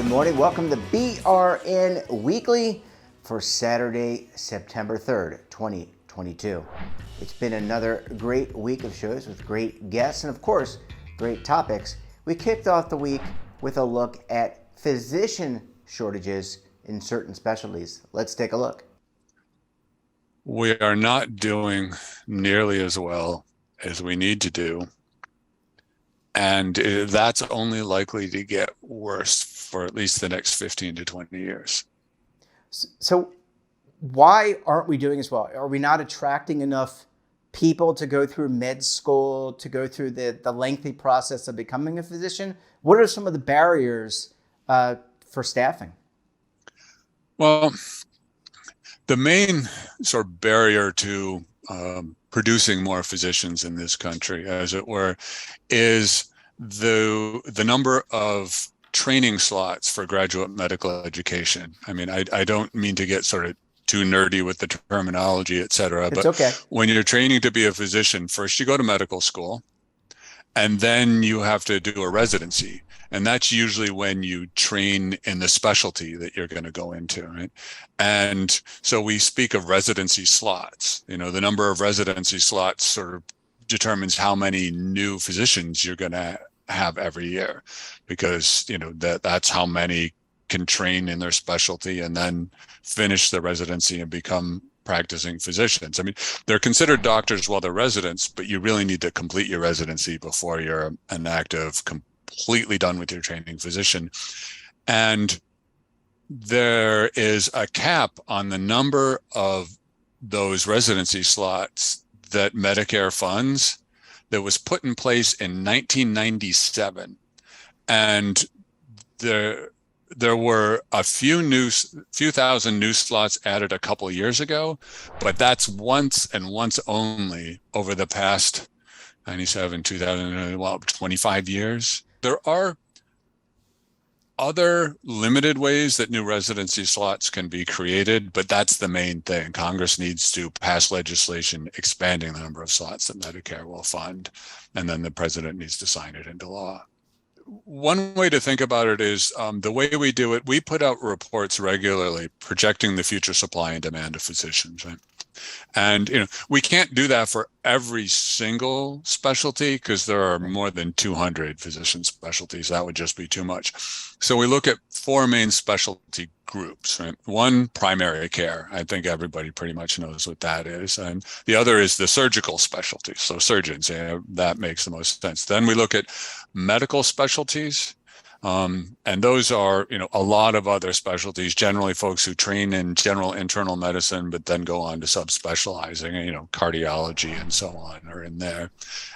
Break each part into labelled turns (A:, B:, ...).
A: Good morning. Welcome to BRN Weekly for Saturday, September 3rd, 2022. It's been another great week of shows with great guests and, of course, great topics. We kicked off the week with a look at physician shortages in certain specialties. Let's take a look.
B: We are not doing nearly as well as we need to do. And that's only likely to get worse for at least the next 15 to 20 years.
A: So why aren't we doing as well? Are we not attracting enough people to go through med school, to go through the lengthy process of becoming a physician? What are some of the barriers for staffing?
B: Well, the main sort of barrier to producing more physicians in this country, as it were, is the number of training slots for graduate medical education. I mean, I don't mean to get sort of too nerdy with the terminology, et cetera, but
A: okay.
B: When you're training to be a physician, first you go to medical school, and then you have to do a residency. And that's usually when you train in the specialty that you're going to go into, right? And so we speak of residency slots. You know, the number of residency slots sort of determines how many new physicians you're going to have every year, because, you know, that's how many can train in their specialty and then finish the residency and become practicing physicians. I mean, they're considered doctors while they're residents, but you really need to complete your residency before you're an active, completely done with your training physician. And there is a cap on the number of those residency slots that Medicare funds that was put in place in 1997. And there were a few thousand new slots added a couple of years ago, but that's once and once only over the past 97, 2000, 25 years. There are other limited ways that new residency slots can be created, but that's the main thing. Congress needs to pass legislation expanding the number of slots that Medicare will fund, and then the president needs to sign it into law. One way to think about it is the way we do it, we put out reports regularly projecting the future supply and demand of physicians, right? And, you know, we can't do that for every single specialty because there are more than 200 physician specialties. That would just be too much. So we look at four main specialty groups, right? One, primary care. I think everybody pretty much knows what that is. And the other is the surgical specialty. So surgeons, that makes the most sense. Then we look at medical specialties. And those are, you know, a lot of other specialties, generally folks who train in general internal medicine, but then go on to subspecializing, you know, cardiology and so on are in there.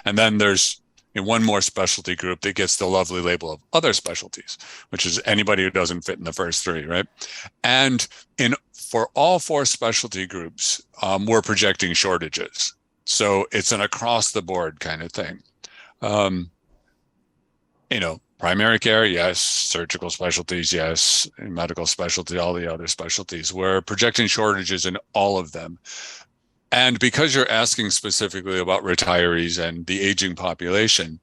B: And then there's one more specialty group that gets the lovely label of other specialties, which is anybody who doesn't fit in the first three, right? And for all four specialty groups, we're projecting shortages. So it's an across the board kind of thing. You know, primary care, yes. Surgical specialties, yes. Medical specialty, all the other specialties. We're projecting shortages in all of them. And because you're asking specifically about retirees and the aging population,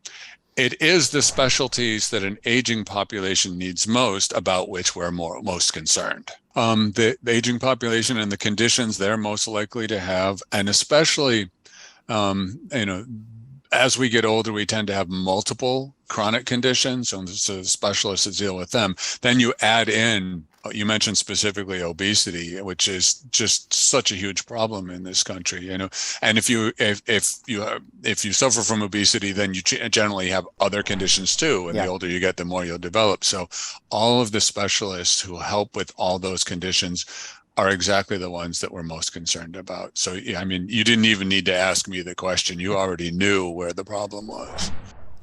B: it is the specialties that an aging population needs most about which we're most concerned. The aging population and the conditions they're most likely to have, and especially, you know, as we get older, we tend to have multiple chronic conditions, and so specialists that deal with them. Then you add in, you mentioned specifically obesity, which is just such a huge problem in this country, you know. And if you suffer from obesity, then you generally have other conditions too. And the older you get, the more you'll develop. So all of the specialists who help with all those conditions are exactly the ones that we're most concerned about. So, I mean, you didn't even need to ask me the question. You already knew where the problem was.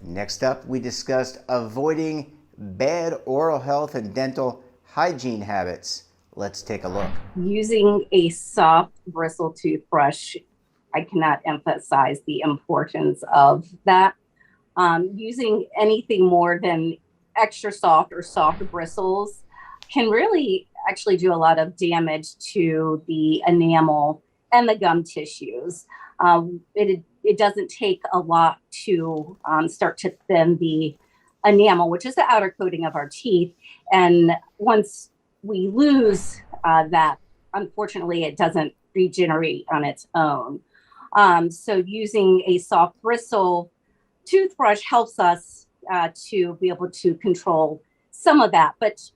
A: Next up, we discussed avoiding bad oral health and dental hygiene habits. Let's take a look.
C: Using a soft bristle toothbrush, I cannot emphasize the importance of that. Using anything more than extra soft or soft bristles can really actually do a lot of damage to the enamel and the gum tissues. It doesn't take a lot to start to thin the enamel, which is the outer coating of our teeth. And once we lose that, unfortunately, it doesn't regenerate on its own. So using a soft bristle toothbrush helps us to be able to control some of that. But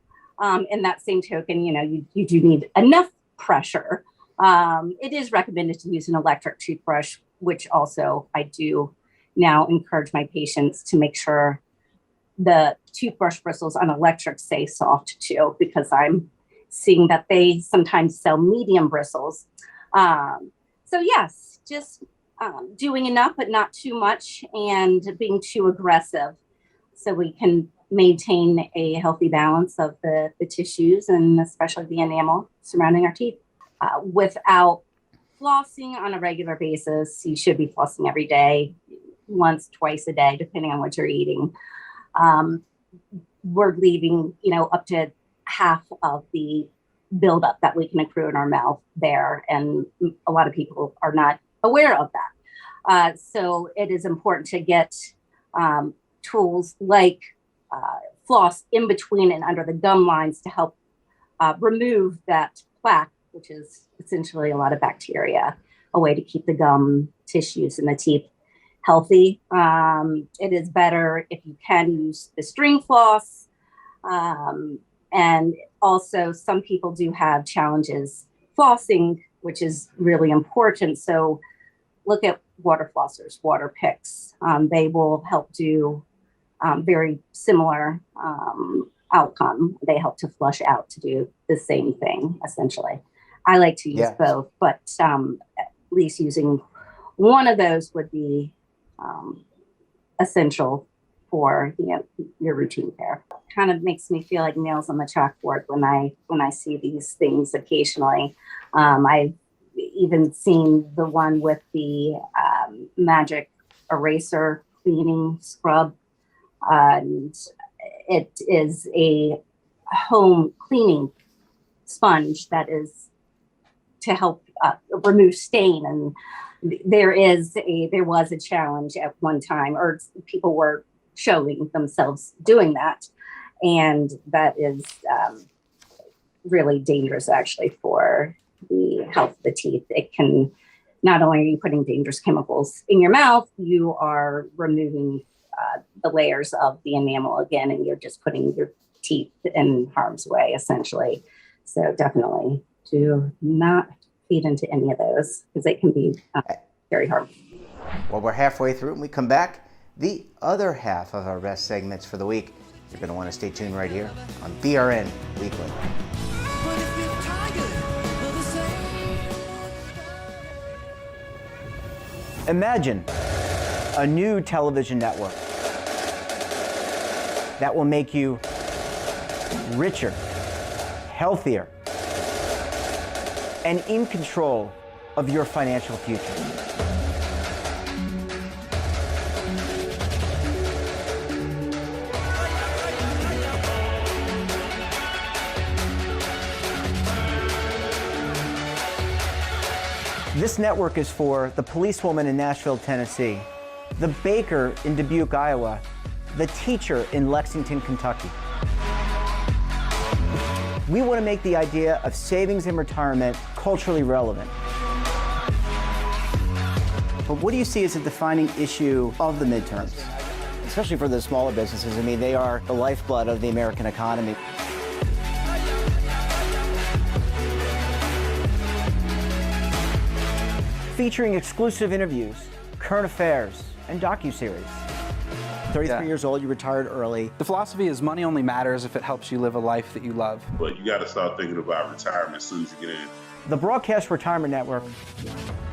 C: in that same token, you do need enough pressure. It is recommended to use an electric toothbrush, which also I do now encourage my patients to make sure the toothbrush bristles on electric stay soft too, because I'm seeing that they sometimes sell medium bristles. So yes, just doing enough, but not too much, and being too aggressive, so we can maintain a healthy balance of the tissues and especially the enamel surrounding our teeth. Without flossing on a regular basis, you should be flossing every day, once, twice a day, depending on what you're eating. We're leaving, up to half of the buildup that we can accrue in our mouth there. And a lot of people are not aware of that. So it is important to get tools like floss in between and under the gum lines to help remove that plaque, which is essentially a lot of bacteria, a way to keep the gum tissues in the teeth healthy. It is better if you can use the string floss. And also some people do have challenges flossing, which is really important. So look at water flossers, water picks. They will help do very similar outcome. They help to flush out to do the same thing, essentially. I like to use both, but at least using one of those would be essential for your routine care. Kind of makes me feel like nails on the chalkboard when I see these things occasionally. I've even seen the one with the magic eraser cleaning scrub, and it is a home cleaning sponge that is to help remove stain. And there was a challenge at one time, or people were showing themselves doing that, and that is really dangerous actually for the health of the teeth. It can, not only are you putting dangerous chemicals in your mouth, you are removing the layers of the enamel again, and you're just putting your teeth in harm's way essentially. So definitely do not feed into any of those, because they can be very harmful.
A: Well, we're halfway through, and we come back. The other half of our best segments for the week. You're going to want to stay tuned right here on BRN Weekly. Imagine a new television network that will make you richer, healthier, and in control of your financial future. This network is for the policewoman in Nashville, Tennessee, the baker in Dubuque, Iowa, the teacher in Lexington, Kentucky. We want to make the idea of savings and retirement culturally relevant. But what do you see as a defining issue of the midterms? Especially for the smaller businesses. I mean, they are the lifeblood of the American economy. Featuring exclusive interviews, current affairs, and docuseries. 33 years old, you retired early.
D: The philosophy is money only matters if it helps you live a life that you love.
E: But you got to start thinking about retirement as soon as you get in.
A: The Broadcast Retirement Network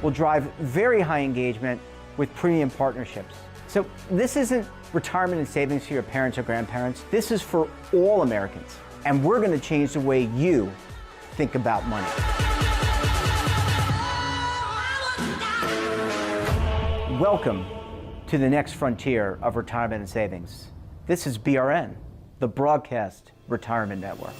A: will drive very high engagement with premium partnerships. So this isn't retirement and savings for your parents or grandparents. This is for all Americans. And we're going to change the way you think about money. Welcome to the next frontier of retirement and savings. This is BRN, the Broadcast Retirement Network.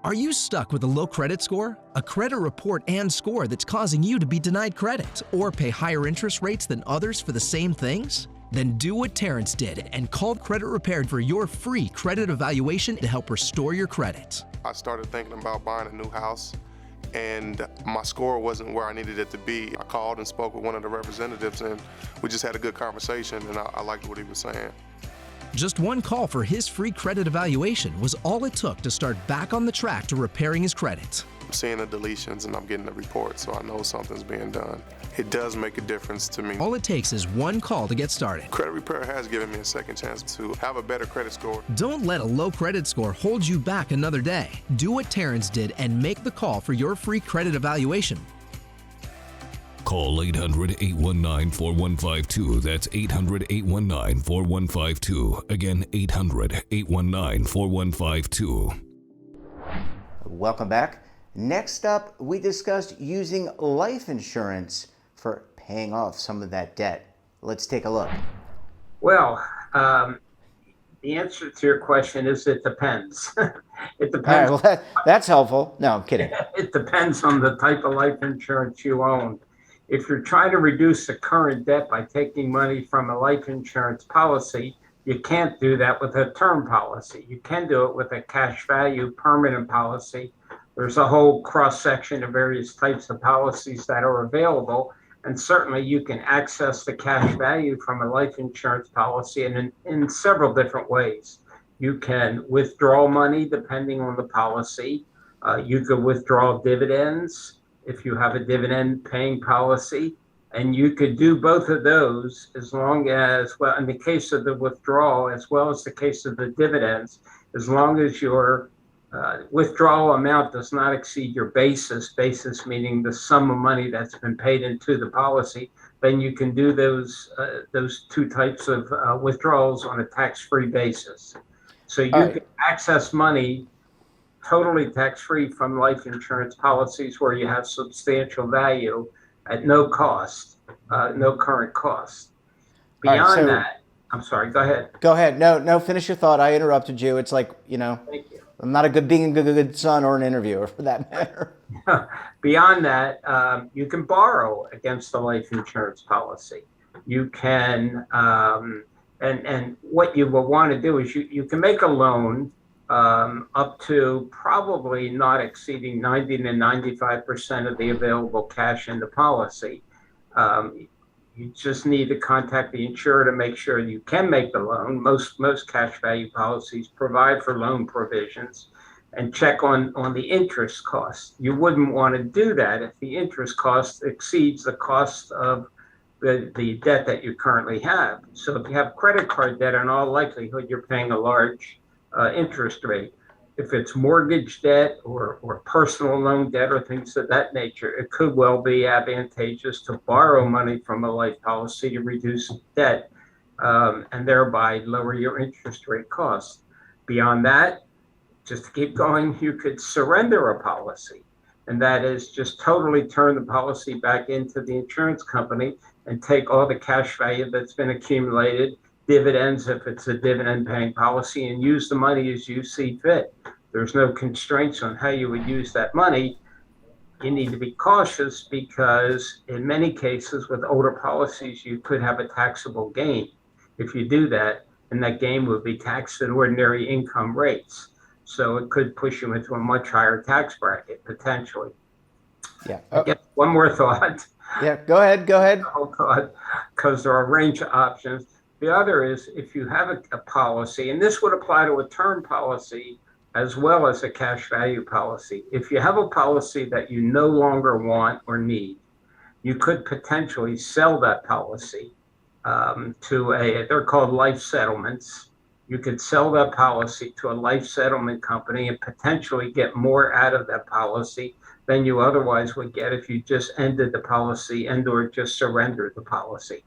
F: Are you stuck with a low credit score, a credit report and score that's causing you to be denied credit or pay higher interest rates than others for the same things? Then do what Terrence did and call Credit Repaired for your free credit evaluation to help restore your credit.
G: I started thinking about buying a new house, and my score wasn't where I needed it to be. I called and spoke with one of the representatives, and we just had a good conversation, and I liked what he was saying.
F: Just one call for his free credit evaluation was all it took to start back on the track to repairing his credit.
G: I'm seeing the deletions and I'm getting the report, so I know something's being done. It does make a difference to me.
F: All it takes is one call to get started.
G: Credit Repair has given me a second chance to have a better credit score.
F: Don't let a low credit score hold you back another day. Do what Terrence did and make the call for your free credit evaluation.
H: Call 800-819-4152. That's 800-819-4152. Again, 800-819-4152.
A: Welcome back. Next up, we discussed using life insurance for paying off some of that debt. Let's take a look.
I: Well, the answer to your question is it depends. It depends.
A: All right, well, that's helpful. No, I'm kidding.
I: It depends on the type of life insurance you own. If you're trying to reduce the current debt by taking money from a life insurance policy, you can't do that with a term policy. You can do it with a cash value permanent policy. There's a whole cross-section of various types of policies that are available. And certainly you can access the cash value from a life insurance policy in several different ways. You can withdraw money depending on the policy. You could withdraw dividends if you have a dividend paying policy. And you could do both of those as long as, well, in the case of the withdrawal, as well as the case of the dividends, as long as your withdrawal amount does not exceed your basis meaning the sum of money that's been paid into the policy, then you can do those two types of withdrawals on a tax-free basis. So you can access money totally tax-free from life insurance policies where you have substantial value at no cost, no current cost. Beyond that, I'm sorry, go ahead.
A: Go ahead. No, finish your thought. I interrupted you. It's like,
I: Thank you.
A: I'm not being a good son or an interviewer for that matter.
I: Beyond that, you can borrow against the life insurance policy. You can, and what you will want to do is you can make a loan up to probably not exceeding 90 to 95% of the available cash in the policy. You just need to contact the insurer to make sure you can make the loan. Most cash value policies provide for loan provisions, and check on the interest cost. You wouldn't want to do that if the interest cost exceeds the cost of the debt that you currently have. So if you have credit card debt, in all likelihood, you're paying a large interest rate. If it's mortgage debt or personal loan debt or things of that nature, it could well be advantageous to borrow money from a life policy to reduce debt and thereby lower your interest rate costs. Beyond that, just to keep going, you could surrender a policy, and that is just totally turn the policy back into the insurance company and take all the cash value that's been accumulated, dividends if it's a dividend paying policy, and use the money as you see fit. There's no constraints on how you would use that money. You need to be cautious because in many cases with older policies, you could have a taxable gain if you do that, and that gain would be taxed at ordinary income rates. So it could push you into a much higher tax bracket potentially.
A: Yeah.
I: I guess one more thought.
A: Yeah, go ahead.
I: Because there are a range of options. The other is if you have a policy, and this would apply to a term policy as well as a cash value policy. If you have a policy that you no longer want or need, you could potentially sell that policy they're called life settlements. You could sell that policy to a life settlement company and potentially get more out of that policy than you otherwise would get if you just ended the policy and or just surrendered the policy.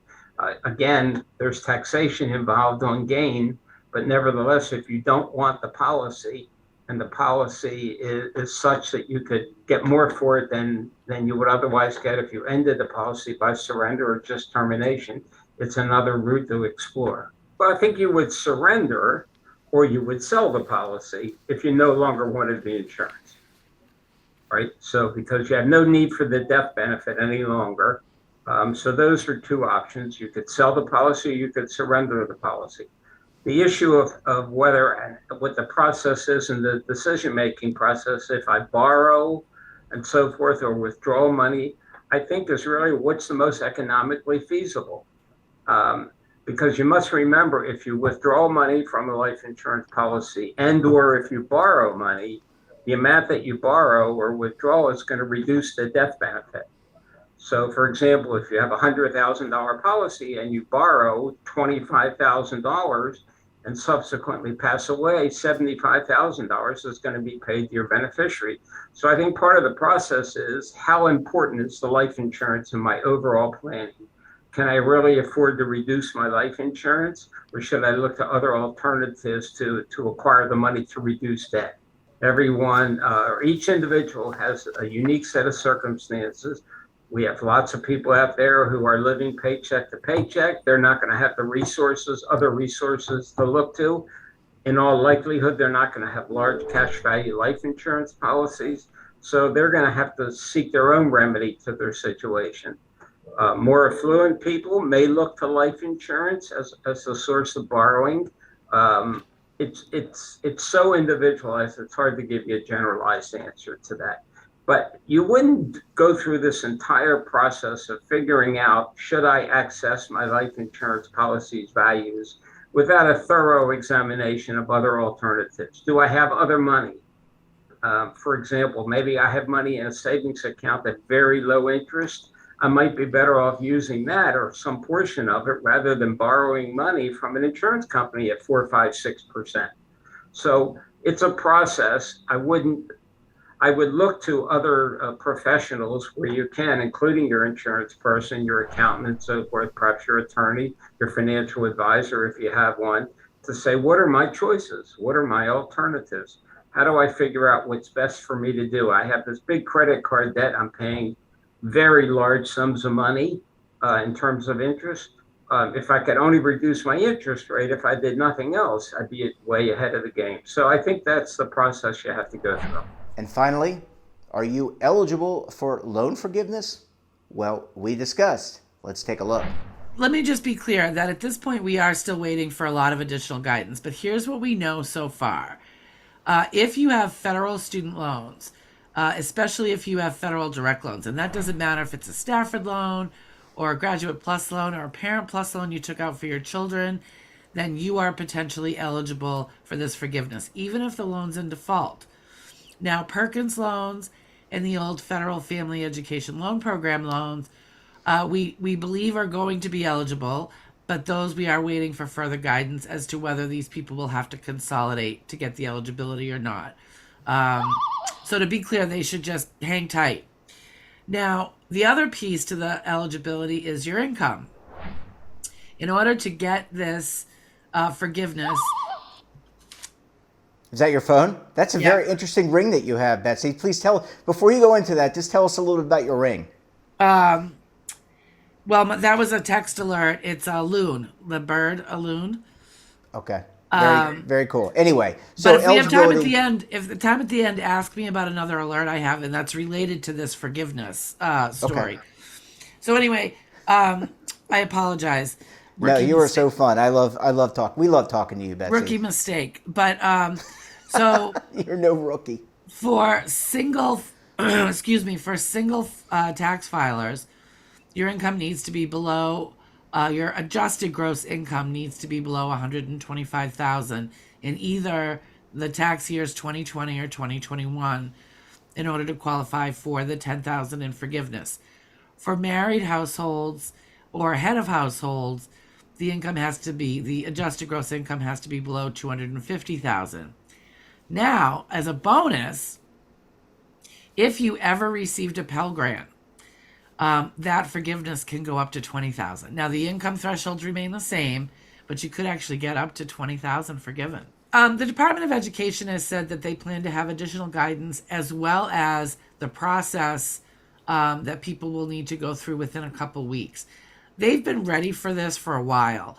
I: Again, there's taxation involved on gain, but nevertheless, if you don't want the policy and the policy is such that you could get more for it than you would otherwise get if you ended the policy by surrender or just termination, it's another route to explore. But I think you would surrender or you would sell the policy if you no longer wanted the insurance, right? So because you have no need for the death benefit any longer. So those are two options. You could sell the policy, you could surrender the policy. The issue of whether and what the process is and the decision-making process, if I borrow and so forth or withdraw money, I think is really what's the most economically feasible. Because you must remember, if you withdraw money from a life insurance policy and or if you borrow money, the amount that you borrow or withdraw is going to reduce the death benefit. So, for example, if you have a $100,000 policy and you borrow $25,000 and subsequently pass away, $75,000 is going to be paid to your beneficiary. So I think part of the process is how important is the life insurance in my overall planning? Can I really afford to reduce my life insurance, or should I look to other alternatives to acquire the money to reduce debt? Everyone, or each individual has a unique set of circumstances. We have lots of people out there who are living paycheck to paycheck. They're not going to have the resources, other resources to look to. In all likelihood, they're not going to have large cash value life insurance policies. So they're going to have to seek their own remedy to their situation. More affluent people may look to life insurance as a source of borrowing. It's so individualized, it's hard to give you a generalized answer to that. But you wouldn't go through this entire process of figuring out, should I access my life insurance policy's values without a thorough examination of other alternatives? Do I have other money? For example, maybe I have money in a savings account at very low interest. I might be better off using that or some portion of it rather than borrowing money from an insurance company at 4, 5, 6%. So it's a process. I would look to other professionals where you can, including your insurance person, your accountant, and so forth, perhaps your attorney, your financial advisor, if you have one, to say, what are my choices? What are my alternatives? How do I figure out what's best for me to do? I have this big credit card debt. I'm paying very large sums of money in terms of interest. If I could only reduce my interest rate, if I did nothing else, I'd be way ahead of the game. So I think that's the process you have to go through.
A: And finally, are you eligible for loan forgiveness? Well, we discussed. Let's take a look.
J: Let me just be clear that at this point we are still waiting for a lot of additional guidance, but here's what we know so far. If you have federal student loans, especially if you have federal direct loans, and that doesn't matter if it's a Stafford loan or a Graduate Plus loan or a Parent Plus loan you took out for your children, then you are potentially eligible for this forgiveness, even if the loan's in default. Now, Perkins loans and the old Federal Family Education Loan Program loans, we believe are going to be eligible, but those we are waiting for further guidance as to whether these people will have to consolidate to get the eligibility or not. So to be clear, they should just hang tight. Now, the other piece to the eligibility is your income. In order to get this forgiveness...
A: Is that your phone? That's a very interesting ring that you have, Betsy. Please before you go into that, just tell us a little bit about your ring.
J: Well, that was a text alert. It's a loon, the bird, a loon.
A: Okay. Very cool. Anyway, so
J: but if we have time at the end, ask me about another alert I have, and that's related to this forgiveness story. Okay. So anyway, I apologize.
A: No, you were so fun. We love talking to you, Betsy.
J: Rookie mistake. But so
A: you're no rookie.
J: For single tax filers, your income needs to be below your adjusted gross income needs to be below $125,000 in either the tax years 2020 or 2021 in order to qualify for the $10,000 in forgiveness. For married households or head of households, the adjusted gross income has to be below $250,000. Now, as a bonus, if you ever received a Pell Grant, that forgiveness can go up to $20,000. Now, the income thresholds remain the same, but you could actually get up to $20,000 forgiven. The Department of Education has said that they plan to have additional guidance as well as the process that people will need to go through within a couple weeks. They've been ready for this for a while,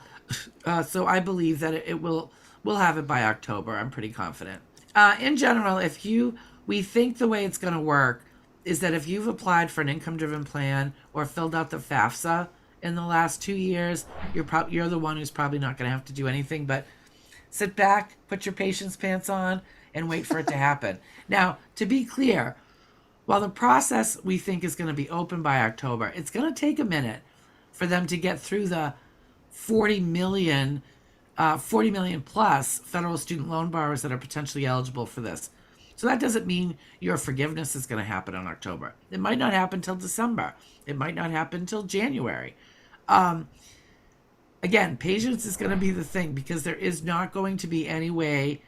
J: so I believe that it will we'll have it by October. I'm pretty confident. In general, we think the way it's going to work is that if you've applied for an income-driven plan or filled out the FAFSA in the last 2 years, you're the one who's probably not going to have to do anything but sit back, put your patience pants on, and wait for it to happen. Now, to be clear, while the process we think is going to be open by October, it's going to take a minute for them to get through the 40 million plus federal student loan borrowers that are potentially eligible for this. So that doesn't mean your forgiveness is going to happen in October. It might not happen till December. It might not happen till January. Again, patience is going to be the thing, because there is not going to be any way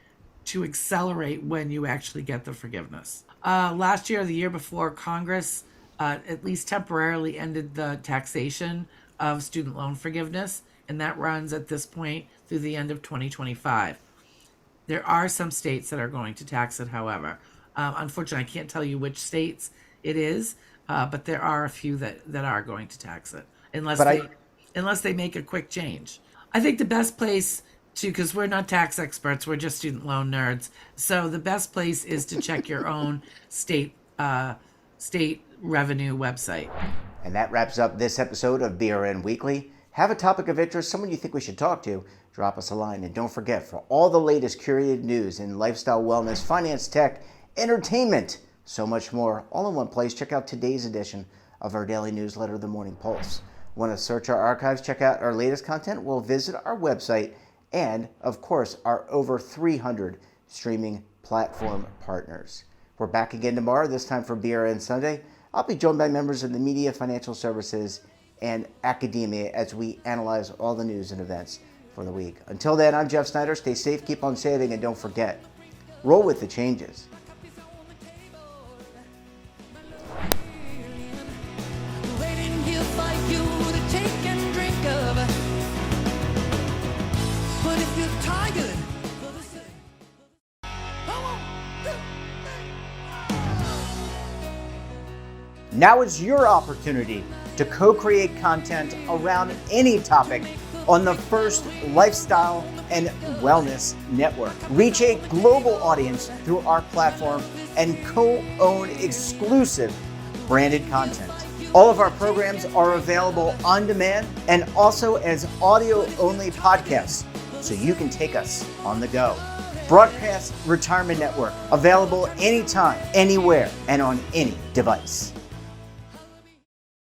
J: to accelerate when you actually get the forgiveness. Last year or the year before, Congress at least temporarily ended the taxation of student loan forgiveness, and that runs at this point through the end of 2025. There are some states that are going to tax it, however. Unfortunately, I can't tell you which states it is, but there are a few that are going to tax it, unless they make a quick change. I think the best place because we're not tax experts, we're just student loan nerds. So the best place is to check your own state revenue website.
A: And that wraps up this episode of BRN Weekly. Have a topic of interest, someone you think we should talk to, drop us a line. And don't forget, for all the latest curated news in lifestyle, wellness, finance, tech, entertainment, so much more, all in one place, check out today's edition of our daily newsletter, The Morning Pulse. Want to search our archives, check out our latest content? Well, visit our website and, of course, our over 300 streaming platform partners. We're back again tomorrow, this time for BRN Sunday. I'll be joined by members of the media, financial services, and academia as we analyze all the news and events for the week. Until then, I'm Jeff Snyder. Stay safe, keep on saving, and don't forget, roll with the changes. Now is your opportunity to co-create content around any topic on the First Lifestyle and Wellness Network. Reach a global audience through our platform and co-own exclusive branded content. All of our programs are available on demand and also as audio-only podcasts, so you can take us on the go. Broadcast Retirement Network, available anytime, anywhere, and on any device.